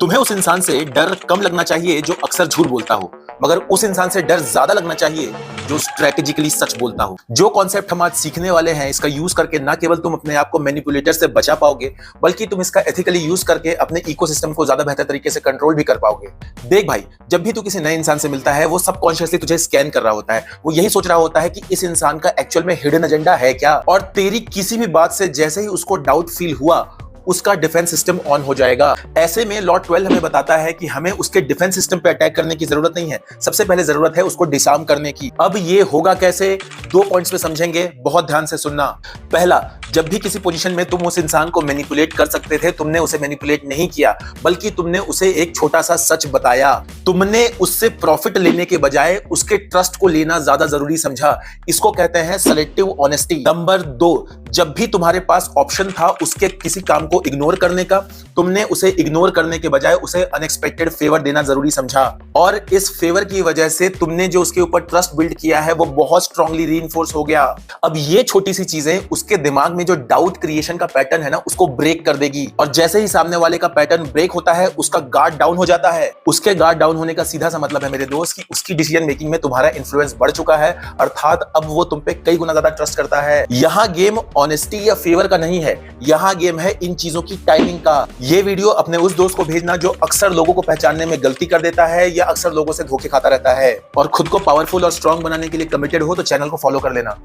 तुम्हें उस इंसान से डर कम लगना चाहिए जो अक्सर झूठ बोलता हो, मगर उस इंसान से डर ज्यादा लगना चाहिए जो स्ट्रेटेजिकली सच बोलता हो। जो कॉन्सेप्ट हम आज सीखने वाले हैं, इसका यूज करके ना केवल तुम अपने आप को मैनिपुलेटर से बचा पाओगे, बल्कि तुम इसका एथिकली यूज करके अपने इकोसिस्टम को ज्यादा बेहतर तरीके से कंट्रोल भी कर पाओगे। देख भाई, जब भी तू किसी नए इंसान से मिलता है, वो सबकॉन्शियसली तुझे स्कैन कर रहा होता है। वो यही सोच रहा होता है कि इस इंसान का एक्चुअल में हिडन एजेंडा है क्या, और तेरी किसी भी बात से जैसे ही उसको डाउट फील हुआ, उसका डिफेंस सिस्टम ऑन हो जाएगा। ऐसे में लॉ 12 हमें बताता है कि हमें उसके डिफेंस सिस्टम पे अटैक करने की जरूरत नहीं है। सबसे पहले जरूरत है उसको डिसआर्म करने की। अब ये होगा कैसे, 2 पॉइंट्स पे समझेंगे, बहुत ध्यान से सुनना। पहला, जब भी किसी पोजीशन में तुम उस इंसान को मैनिपुलेट कर सकते थे, तुमने उसे मैनिपुलेट नहीं किया, बल्कि तुमने उसे एक छोटा सा सच बताया। तुमने उससे प्रॉफिट लेने के बजाय उसके ट्रस्ट को लेना ज्यादा जरूरी समझा। इसको कहते हैं सेलेक्टिव ऑनेस्टी। नंबर 2, जब भी तुम्हारे पास ऑप्शन था उसके किसी काम को इग्नोर करने का, तुमने उसे इग्नोर करने के बजाय उसे अनएक्सपेक्टेड फेवर देना जरूरी समझा, और इस फेवर की वजह से तुमने जो उसके ऊपर ट्रस्ट बिल्ड किया है वो बहुत स्ट्रांगली रीइंफोर्स हो गया। अब ये छोटी सी चीजें उसके दिमाग में जो डाउट क्रिएशन का पैटर्न है ना, उसको ब्रेक कर देगी। और जैसे ही सामने वाले का पैटर्न ब्रेक होता है, उसका गार्ड डाउन हो जाता है। उसके गार्ड डाउन होने का सीधा सा मतलब है मेरे दोस्त कि उसकी डिसीजन मेकिंग में तुम्हारा इन्फ्लुएंस बढ़ चुका है, अर्थात अब वो तुम पे कई गुना ज्यादा ट्रस्ट करता है। यहां गेम ऑनेस्टी या फेवर का नहीं है, यहां गेम है इन चीजों की टाइमिंग का। ये वीडियो अपने उस दोस्त को भेजना जो अक्सर लोगों को पहचानने में गलती कर देता है या अक्सर लोगों से धोखे खाता रहता है, और खुद को पावरफुल और स्ट्रांग बनाने के लिए कमिटेड हो तो चैनल को फॉलो कर लेना।